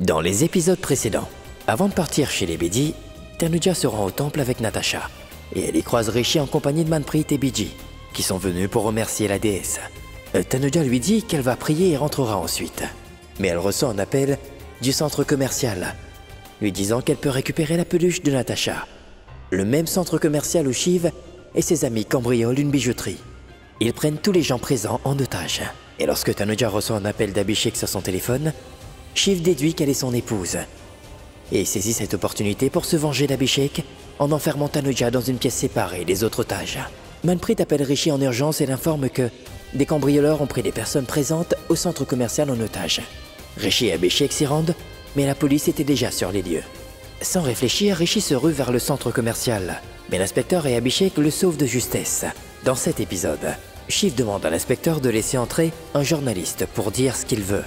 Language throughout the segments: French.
Dans les épisodes précédents, avant de partir chez les Bedi, Tanuja se rend au temple avec Natasha et elle y croise Rishi en compagnie de Manpreet et Biji qui sont venus pour remercier la déesse. Tanuja lui dit qu'elle va prier et rentrera ensuite. Mais elle reçoit un appel du centre commercial lui disant qu'elle peut récupérer la peluche de Natasha. Le même centre commercial où Shiv et ses amis cambriolent une bijouterie. Ils prennent tous les gens présents en otage. Et lorsque Tanuja reçoit un appel d'Abhishek sur son téléphone, Shiv déduit qu'elle est son épouse. Et saisit cette opportunité pour se venger d'Abhishek en enfermant Tanuja dans une pièce séparée des autres otages. Manpreet appelle Rishi en urgence et l'informe que des cambrioleurs ont pris des personnes présentes au centre commercial en otage. Rishi et Abhishek s'y rendent, mais la police était déjà sur les lieux. Sans réfléchir, Rishi se rue vers le centre commercial, mais l'inspecteur et Abhishek le sauvent de justesse. Dans cet épisode, Shiv demande à l'inspecteur de laisser entrer un journaliste pour dire ce qu'il veut.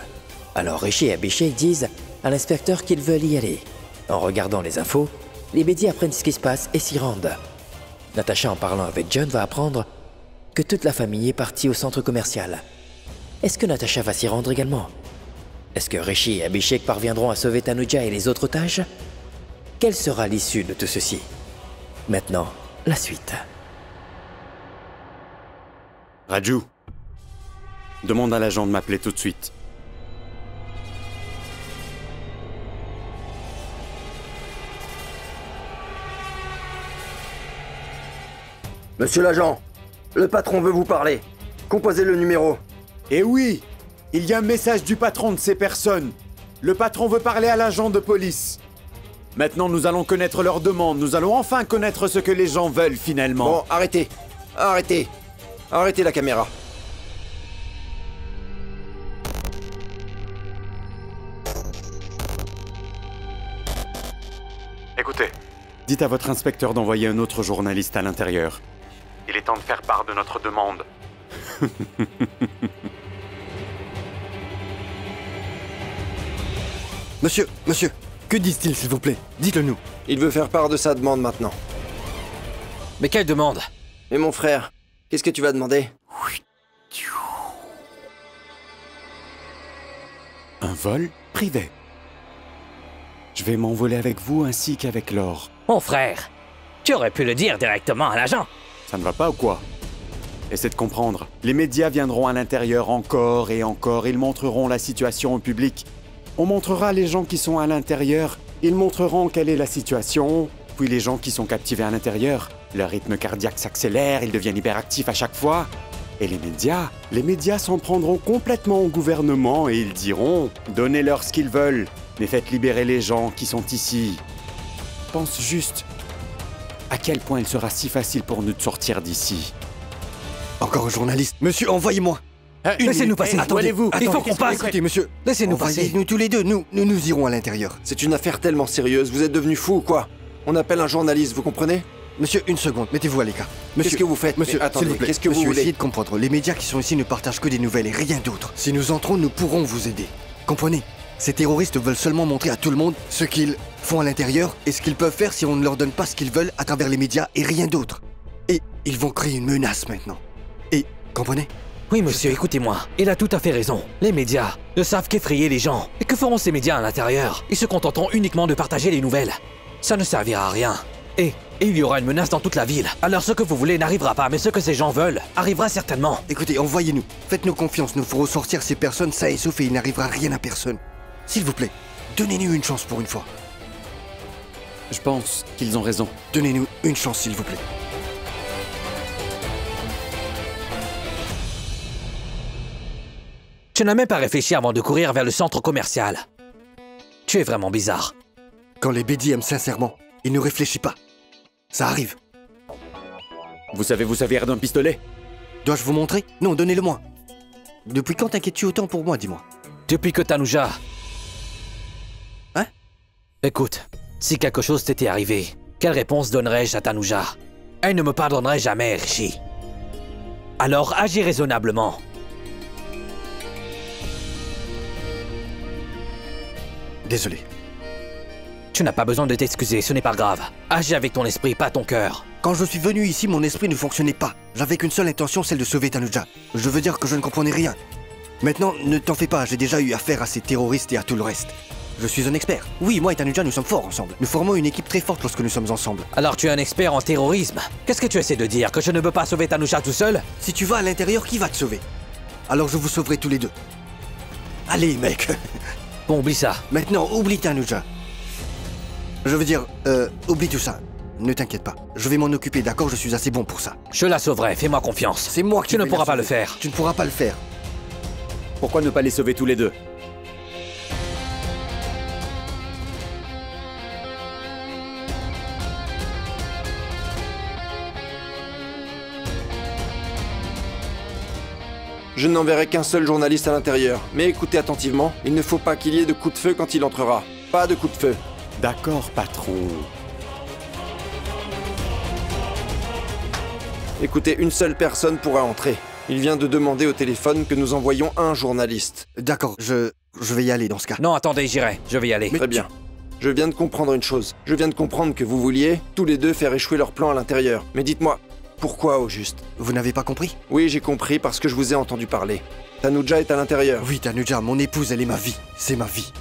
Alors Rishi et Abhishek disent à l'inspecteur qu'ils veulent y aller. En regardant les infos, les Bedi apprennent ce qui se passe et s'y rendent. Natasha, en parlant avec John, va apprendre que toute la famille est partie au centre commercial. Est-ce que Natasha va s'y rendre également? Est-ce que Rishi et Abhishek parviendront à sauver Tanuja et les autres otages? Quelle sera l'issue de tout ceci? Maintenant, la suite. Raju, demande à l'agent de m'appeler tout de suite. Monsieur l'agent, le patron veut vous parler. Composez le numéro. Eh oui, il y a un message du patron de ces personnes. Le patron veut parler à l'agent de police. Maintenant, nous allons connaître leurs demandes. Nous allons enfin connaître ce que les gens veulent finalement. Bon, arrêtez. Arrêtez. Arrêtez la caméra. Écoutez, dites à votre inspecteur d'envoyer un autre journaliste à l'intérieur. Il est temps de faire part de notre demande. Monsieur, que disent-ils s'il vous plaît? Dites-le nous. Il veut faire part de sa demande maintenant. Mais quelle demande? Et mon frère, qu'est-ce que tu vas demander? Un vol privé. Je vais m'envoler avec vous ainsi qu'avec l'or. Mon frère, tu aurais pu le dire directement à l'agent. Ça ne va pas ou quoi? Essaie de comprendre. Les médias viendront à l'intérieur encore et encore. Ils montreront la situation au public. On montrera les gens qui sont à l'intérieur. Ils montreront quelle est la situation. Puis les gens qui sont captivés à l'intérieur, leur rythme cardiaque s'accélère, ils deviennent hyperactifs à chaque fois. Et les médias s'en prendront complètement au gouvernement et ils diront « Donnez-leur ce qu'ils veulent, mais faites libérer les gens qui sont ici. » Pense juste à quel point il sera si facile pour nous de sortir d'ici. Encore un journaliste. Monsieur, envoyez-moi. Laissez-nous passer. Attendez-vous. Il faut qu'on passe. Écoutez, monsieur. Laissez-nous passer. Envoyez-nous tous les deux. Nous irons à l'intérieur. C'est une affaire tellement sérieuse, vous êtes devenu fou ou quoi? On appelle un journaliste, vous comprenez? Monsieur, une seconde. Mettez-vous à l'écart. Qu'est-ce que vous faites? Monsieur, Mais attendez, s'il vous plaît. qu'est-ce que vous Monsieur, voulez? essayez de comprendre. Les médias qui sont ici ne partagent que des nouvelles et rien d'autre. Si nous entrons, nous pourrons vous aider. Comprenez? Ces terroristes veulent seulement montrer à tout le monde ce qu'ils font à l'intérieur et ce qu'ils peuvent faire si on ne leur donne pas ce qu'ils veulent à travers les médias et rien d'autre. Et ils vont créer une menace maintenant. Et, comprenez? Oui, monsieur, écoutez-moi. Il a tout à fait raison. Les médias ne savent qu'effrayer les gens. Et que feront ces médias à l'intérieur? Ils se contenteront uniquement de partager les nouvelles. Ça ne servira à rien. Et il y aura une menace dans toute la ville. Alors ce que vous voulez n'arrivera pas, mais ce que ces gens veulent arrivera certainement. Écoutez, envoyez-nous. Faites-nous confiance. Nous ferons sortir ces personnes sains et saufs et il n'arrivera rien à personne. S'il vous plaît, donnez-nous une chance pour une fois. Je pense qu'ils ont raison. Donnez-nous une chance, s'il vous plaît. Tu n'as même pas réfléchi avant de courir vers le centre commercial. Tu es vraiment bizarre. Quand les Bedi aiment sincèrement, ils ne réfléchissent pas. Ça arrive. Vous savez vous servir d'un pistolet? Dois-je vous montrer? Non, donnez-le-moi. Depuis quand t'inquiètes-tu autant pour moi, dis-moi? Depuis que Tanuja... Hein? Écoute, si quelque chose t'était arrivé, quelle réponse donnerais-je à Tanuja? Elle ne me pardonnerait jamais, Rishi. Alors agis raisonnablement. Désolé. Tu n'as pas besoin de t'excuser, ce n'est pas grave. Agis avec ton esprit, pas ton cœur. Quand je suis venu ici, mon esprit ne fonctionnait pas. J'avais qu'une seule intention, celle de sauver Tanuja. Je veux dire que je ne comprenais rien. Maintenant, ne t'en fais pas, j'ai déjà eu affaire à ces terroristes et à tout le reste. Je suis un expert. Oui, moi et Tanuja, nous sommes forts ensemble. Nous formons une équipe très forte lorsque nous sommes ensemble. Alors tu es un expert en terrorisme. Qu'est-ce que tu essaies de dire? Que je ne peux pas sauver Tanuja tout seul? Si tu vas à l'intérieur, qui va te sauver? Alors je vous sauverai tous les deux. Allez, mec. Bon, oublie ça. Maintenant, oublie Tanuja. Je veux dire, oublie tout ça. Ne t'inquiète pas. Je vais m'en occuper, d'accord? Je suis assez bon pour ça. Je la sauverai, fais-moi confiance. C'est moi qui Tu ne vais pourras la pas le sauver. faire. Tu ne pourras pas le faire. Pourquoi ne pas les sauver tous les deux? Je n'enverrai qu'un seul journaliste à l'intérieur. Mais écoutez attentivement, il ne faut pas qu'il y ait de coup de feu quand il entrera. Pas de coup de feu. D'accord, patron. Écoutez, une seule personne pourra entrer. Il vient de demander au téléphone que nous envoyions un journaliste. D'accord, je vais y aller dans ce cas. Non, attendez, j'irai. Je vais y aller. Très bien. Je viens de comprendre une chose. Je viens de comprendre que vous vouliez, tous les deux, faire échouer leur plan à l'intérieur. Mais dites-moi, pourquoi au juste? Vous n'avez pas compris? Oui, j'ai compris parce que je vous ai entendu parler. Tanuja est à l'intérieur. Oui, Tanuja, mon épouse, elle est ma vie. C'est ma vie.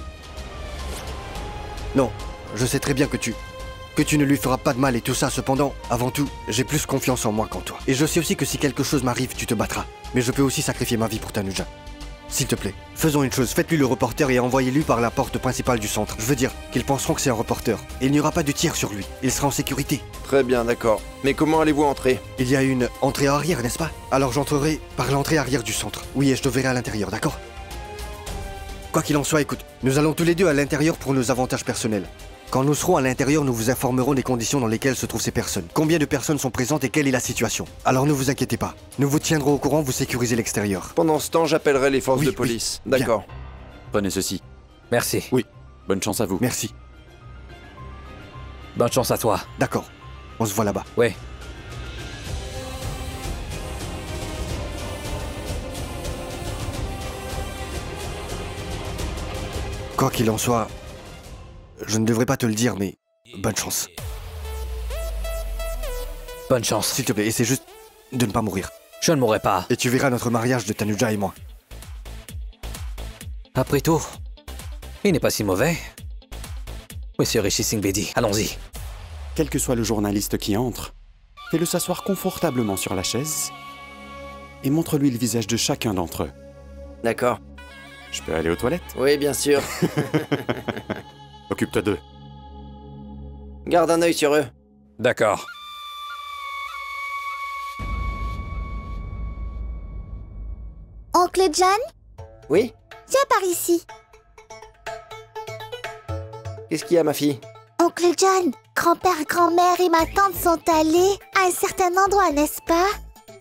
Non, je sais très bien que tu ne lui feras pas de mal et tout ça. Cependant, avant tout, j'ai plus confiance en moi qu'en toi. Et je sais aussi que si quelque chose m'arrive, tu te battras. Mais je peux aussi sacrifier ma vie pour Tanuja. S'il te plaît, faisons une chose, faites-lui le reporter et envoyez-lui par la porte principale du centre. Je veux dire qu'ils penseront que c'est un reporter. Et il n'y aura pas de tir sur lui. Il sera en sécurité. Très bien, d'accord. Mais comment allez-vous entrer? Il y a une entrée arrière, n'est-ce pas? Alors j'entrerai par l'entrée arrière du centre. Oui, et je te verrai à l'intérieur, d'accord? Quoi qu'il en soit, écoute, nous allons tous les deux à l'intérieur pour nos avantages personnels. Quand nous serons à l'intérieur, nous vous informerons des conditions dans lesquelles se trouvent ces personnes. Combien de personnes sont présentes et quelle est la situation. Alors ne vous inquiétez pas. Nous vous tiendrons au courant, vous sécurisez l'extérieur. Pendant ce temps, j'appellerai les forces Oui, de police. oui, D'accord. Prenez ceci. Merci. Oui. Bonne chance à vous. Merci. Bonne chance à toi. D'accord. On se voit là-bas. Ouais. Quoi qu'il en soit, je ne devrais pas te le dire, mais bonne chance. Bonne chance. S'il te plaît, essaie juste de ne pas mourir. Je ne mourrai pas. Et tu verras notre mariage de Tanuja et moi. Après tout, il n'est pas si mauvais. Monsieur Rishi Singh Bedi, allons-y. Quel que soit le journaliste qui entre, fais-le s'asseoir confortablement sur la chaise et montre-lui le visage de chacun d'entre eux. D'accord. Je peux aller aux toilettes? Oui, bien sûr. Occupe-toi d'eux. Garde un œil sur eux. D'accord. Oncle John, Oui? viens par ici. Qu'est-ce qu'il y a, ma fille? Oncle John, grand-père, grand-mère et ma tante sont allés à un certain endroit, n'est-ce pas?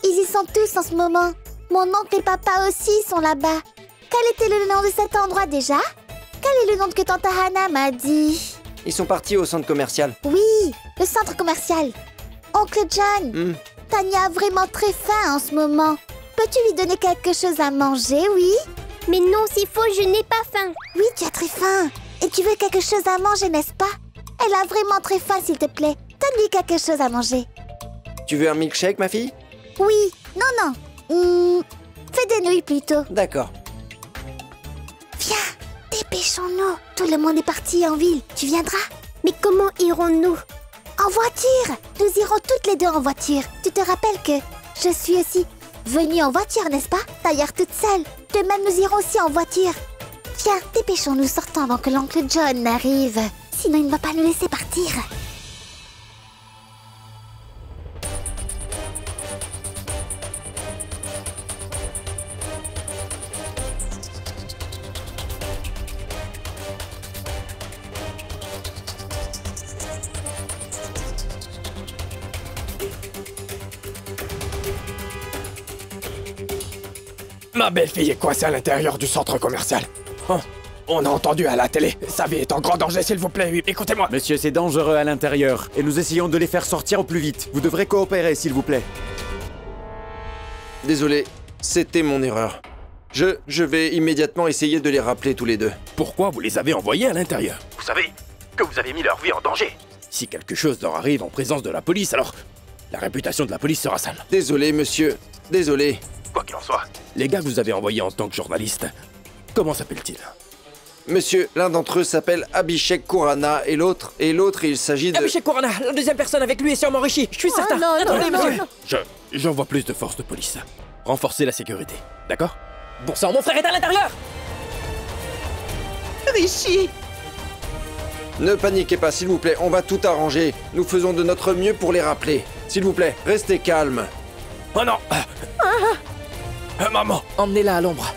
Ils y sont tous en ce moment. Mon oncle et papa aussi sont là-bas. Quel était le nom de cet endroit déjà? Quel est le nom que tante Hannah m'a dit? Ils sont partis au centre commercial. Oui, le centre commercial. Oncle John, Tania a vraiment très faim en ce moment. Peux-tu lui donner quelque chose à manger, oui? Mais non, c'est faux, je n'ai pas faim. Oui, tu as très faim. Et tu veux quelque chose à manger, n'est-ce pas? Elle a vraiment très faim, s'il te plaît. Donne-lui quelque chose à manger. Tu veux un milkshake, ma fille? Oui, non. Fais des nouilles plutôt. D'accord. Viens, dépêchons-nous. Tout le monde est parti en ville. Tu viendras? Mais comment irons-nous? En voiture. Nous irons toutes les deux en voiture. Tu te rappelles que je suis aussi venue en voiture, n'est-ce pas? D'ailleurs, toute seule. De même, nous irons aussi en voiture. Viens, dépêchons-nous, sortons avant que l'oncle John n'arrive. Sinon, il ne va pas nous laisser partir. Ma belle-fille est coincée à l'intérieur du centre commercial. Oh, on a entendu à la télé. Sa vie est en grand danger, s'il vous plaît. Oui, écoutez-moi. Monsieur, c'est dangereux à l'intérieur et nous essayons de les faire sortir au plus vite. Vous devrez coopérer, s'il vous plaît. Désolé, c'était mon erreur. Je vais immédiatement essayer de les rappeler tous les deux. Pourquoi vous les avez envoyés à l'intérieur? Vous savez que vous avez mis leur vie en danger. Si quelque chose leur arrive en présence de la police, alors la réputation de la police sera sale. Désolé, monsieur. Désolé. Quoi qu'il en soit, les gars que vous avez envoyés en tant que journaliste, comment s'appellent-ils? Monsieur, l'un d'entre eux s'appelle Abhishek Khurana et l'autre, il s'agit de... Abhishek Khurana, la deuxième personne avec lui est sûrement Rishi, je suis certain. non, Attendez, non, monsieur. non. J'envoie plus de forces de police. Renforcer la sécurité, d'accord? Bon sang, mon frère est à l'intérieur. Rishi! Ne paniquez pas, s'il vous plaît, on va tout arranger. Nous faisons de notre mieux pour les rappeler. S'il vous plaît, restez calme. Oh non! Maman! Emmenez-la à l'ombre.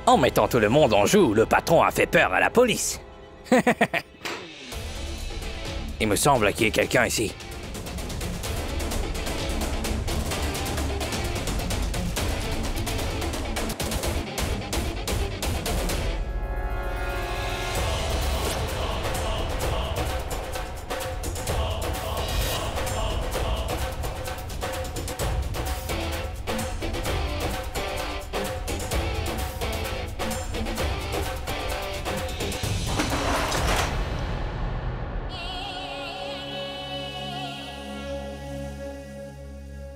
En mettant tout le monde en joue, le patron a fait peur à la police. Il me semble qu'il y ait quelqu'un ici.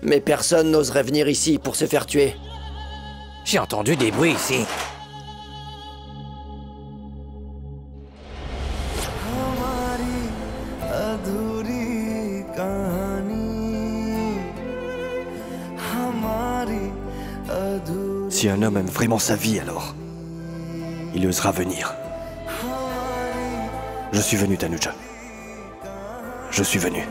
Mais personne n'oserait venir ici pour se faire tuer. J'ai entendu des bruits ici. Si un homme aime vraiment sa vie, alors il osera venir. Je suis venu, Tanuja. Je suis venu.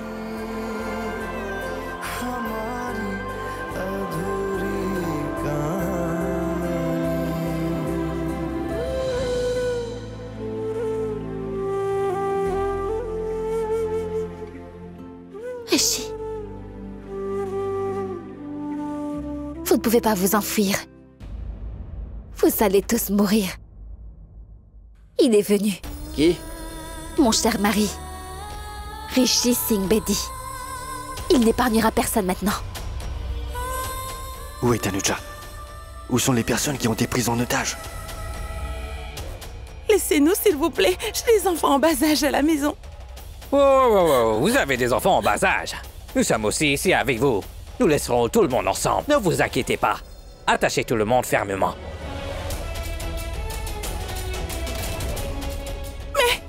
Rishi. Vous ne pouvez pas vous enfuir. Vous allez tous mourir. Il est venu. Qui? Mon cher mari. Rishi Singh Bedi. Il n'épargnera personne maintenant. Où est Tanuja? Où sont les personnes qui ont été prises en otage? Laissez-nous, s'il vous plaît. J'ai des enfants en bas âge à la maison. Oh, vous avez des enfants en bas âge. Nous sommes aussi ici avec vous. Nous laisserons tout le monde ensemble. Ne vous inquiétez pas. Attachez tout le monde fermement. Mais...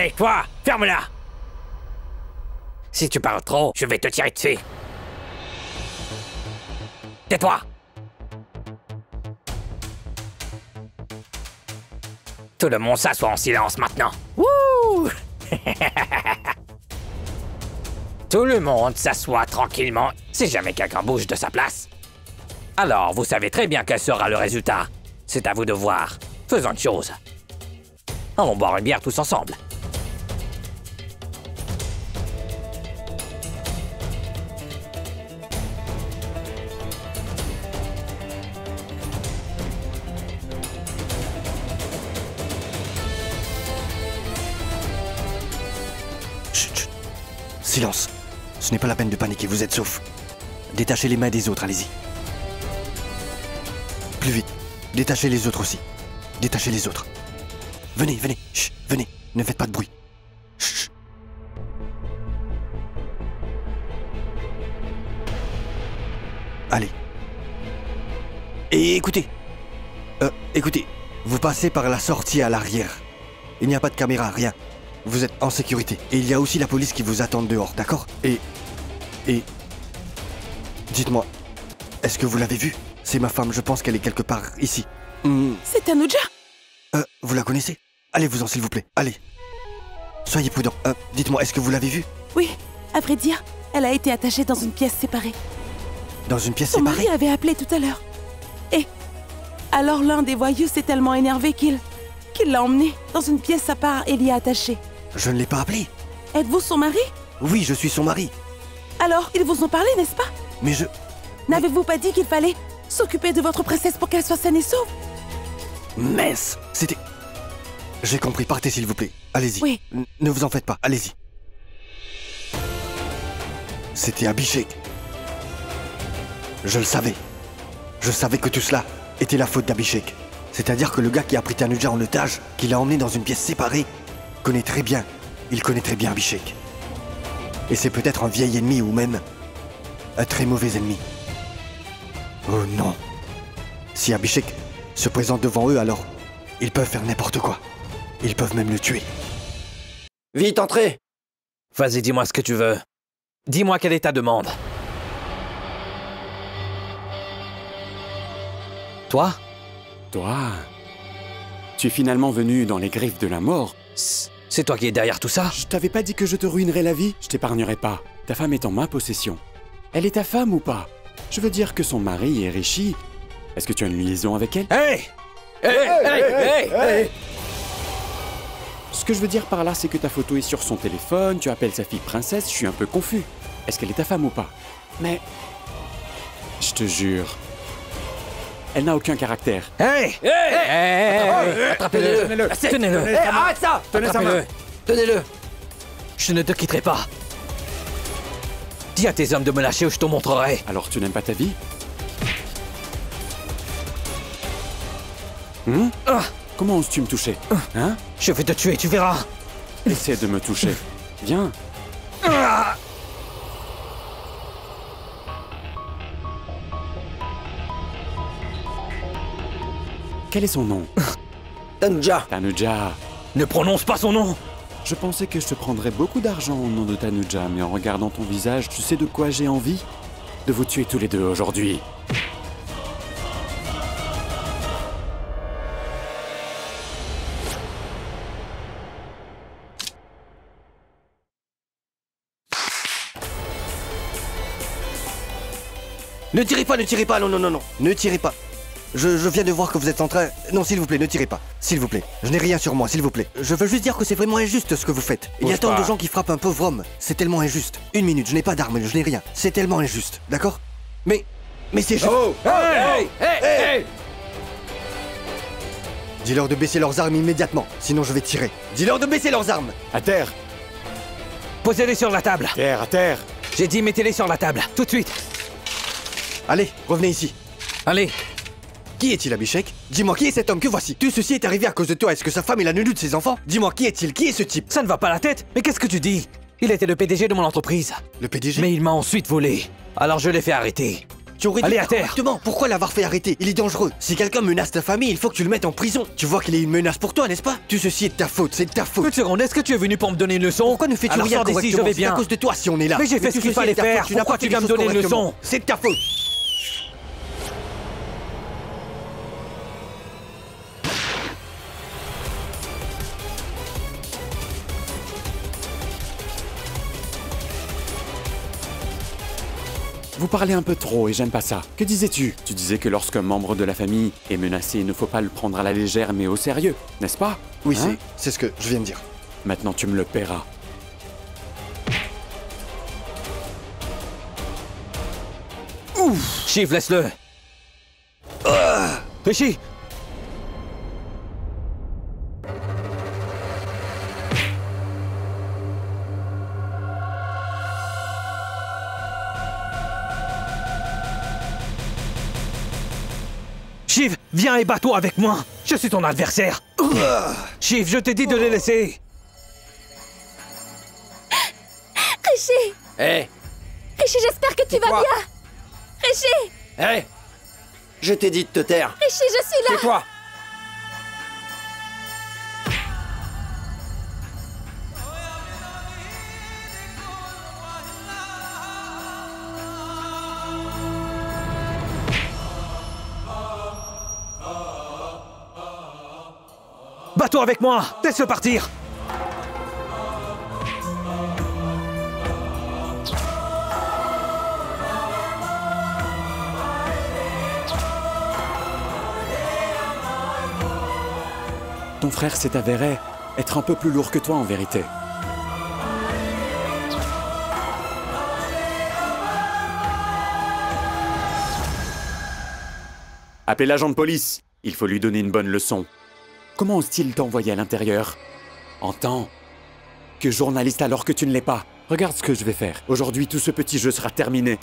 Hé, toi, ferme-la! Si tu parles trop, je vais te tirer dessus. Tais-toi! Tout le monde s'assoit en silence maintenant. Wouh! Tout le monde s'assoit tranquillement si jamais quelqu'un bouge de sa place. Alors, vous savez très bien quel sera le résultat. C'est à vous de voir. Faisons une chose. Allons boire une bière tous ensemble. Chut, chut. Silence. Ce n'est pas la peine de paniquer, vous êtes sauf. Détachez les mains des autres, allez-y. Plus vite. Détachez les autres aussi. Détachez les autres. Venez, venez. Chut, venez. Ne faites pas de bruit. Chut. Allez. Et écoutez. Écoutez. Vous passez par la sortie à l'arrière. Il n'y a pas de caméra, rien. Vous êtes en sécurité. Et il y a aussi la police qui vous attend dehors, d'accord? Et... Dites-moi, est-ce que vous l'avez vue? C'est ma femme, je pense qu'elle est quelque part ici. C'est Tanuja? Vous la connaissez? Allez-vous-en, s'il vous plaît, allez. Soyez prudent. Dites-moi, est-ce que vous l'avez vue? Oui, à vrai dire, elle a été attachée dans une pièce séparée. Dans une pièce Son séparée? mari avait appelé tout à l'heure. Et alors l'un des voyous s'est tellement énervé qu'il l'a emmenée dans une pièce à part et l'y a attachée. Je ne l'ai pas appelé. Êtes-vous son mari? Oui, je suis son mari. Alors, ils vous ont parlé, n'est-ce pas? Mais je... N'avez-vous pas dit qu'il fallait s'occuper de votre princesse pour qu'elle soit saine et sauve? Mince, c'était... J'ai compris, partez s'il vous plaît. Allez-y. Oui. Ne vous en faites pas, allez-y. C'était Abhishek. Je le savais. Je savais que tout cela était la faute d'Abhishek. C'est-à-dire que le gars qui a pris Tanuja en otage, qui l'a emmené dans une pièce séparée, connaît très bien. Il connaît très bien Abhishek. Et c'est peut-être un vieil ennemi ou même un très mauvais ennemi. Oh non. Si Abhishek se présente devant eux, alors ils peuvent faire n'importe quoi. Ils peuvent même le tuer. Vite, entrez! Vas-y, dis-moi ce que tu veux. Dis-moi quelle est ta demande. Toi? Toi? Tu es finalement venu dans les griffes de la mort. C'est toi qui es derrière tout ça? Je t'avais pas dit que je te ruinerais la vie? Je t'épargnerai pas. Ta femme est en ma possession. Elle est ta femme ou pas? Je veux dire que son mari est Rishi. Est-ce que tu as une liaison avec elle? Hey! Hey! Ce que je veux dire par là, c'est que ta photo est sur son téléphone, tu appelles sa fille princesse, je suis un peu confus. Est-ce qu'elle est ta femme ou pas? Mais... je te jure... elle n'a aucun caractère. Hey! Attrapez-le! Tenez-le! Arrête ça! Tenez sa main! Tenez-le! Je ne te quitterai pas. Dis à tes hommes de me lâcher ou je te montrerai. Alors tu n'aimes pas ta vie? Comment oses-tu me toucher? Hein? Je vais te tuer, tu verras. Essaie de me toucher. Viens. Quel est son nom? Tanuja! Tanuja. Ne prononce pas son nom. Je pensais que je te prendrais beaucoup d'argent au nom de Tanuja, mais en regardant ton visage, tu sais de quoi j'ai envie? De vous tuer tous les deux aujourd'hui. Ne tirez pas, non, ne tirez pas. Je viens de voir que vous êtes en train... Non, s'il vous plaît, ne tirez pas. S'il vous plaît. Je n'ai rien sur moi, s'il vous plaît. Je veux juste dire que c'est vraiment injuste ce que vous faites. Il y a tant de gens qui frappent un pauvre homme. C'est tellement injuste. Une minute, je n'ai pas d'arme, je n'ai rien. C'est tellement injuste, d'accord? Mais c'est juste... Oh! Hey! Dis-leur de baisser leurs armes immédiatement, sinon je vais tirer. Dis-leur de baisser leurs armes! À terre! Posez-les sur la table. Terre, à terre! J'ai dit mettez-les sur la table, tout de suite. Allez, revenez ici. Allez. Qui est-il, Abhishek? Dis-moi, qui est cet homme que voici? Tout ceci est arrivé à cause de toi. Est-ce que sa femme est la nounou de ses enfants? Dis-moi, qui est-il? Qui est ce type? Ça ne va pas la tête? Mais qu'est-ce que tu dis? Il était le PDG de mon entreprise. Le PDG? Mais il m'a ensuite volé. Alors je l'ai fait arrêter. Tu aurais Allez dit à terre. correctement. Pourquoi l'avoir fait arrêter? Il est dangereux. Si quelqu'un menace ta famille, il faut que tu le mettes en prison. Tu vois qu'il est une menace pour toi, n'est-ce pas? Tout ceci est de ta faute, c'est de ta faute. Une seconde, est-ce que tu es venu pour me donner une leçon? Pourquoi ne fais-tu Alors rien sors d'ici, je correctement? vais C'est bien. à cause de toi si on est là. Mais j'ai fait ce tout qu'il ceci fallait est de ta faire. faute. Tu n'as Pourquoi pas fait tu viens les me donner choses une leçon? correctement. C'est de ta faute. Vous parlez un peu trop et j'aime pas ça. Que disais-tu? Tu disais que lorsqu'un membre de la famille est menacé, il ne faut pas le prendre à la légère mais au sérieux, n'est-ce pas? Oui, Hein? c'est ce que je viens de dire. Maintenant tu me le paieras. Chief, laisse-le. Rishi! Shiv, viens et bats-toi avec moi. Je suis ton adversaire. Shiv, je t'ai dit de les laisser. Rishi! Hé! Rishi, j'espère que tu vas Tais-toi. bien! Rishi! Hé! Je t'ai dit de te taire! Rishi, je suis là! Tais-toi! Bats-toi avec moi. Laisse-le partir. Ton frère s'est avéré être un peu plus lourd que toi en vérité. Appelez l'agent de police. Il faut lui donner une bonne leçon. Comment ose-t-il t'envoyer à l'intérieur en tant que journaliste alors que tu ne l'es pas? Regarde ce que je vais faire. Aujourd'hui, tout ce petit jeu sera terminé.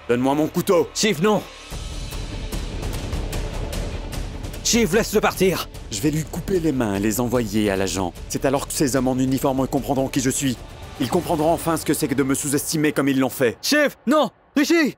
Donne-moi mon couteau. Shiv, non. Shiv, laisse-le partir. Je vais lui couper les mains et les envoyer à l'agent. C'est alors que ces hommes en uniforme comprendront qui je suis. Ils comprendront enfin ce que c'est que de me sous-estimer comme ils l'ont fait. Shiv, non. Rishi!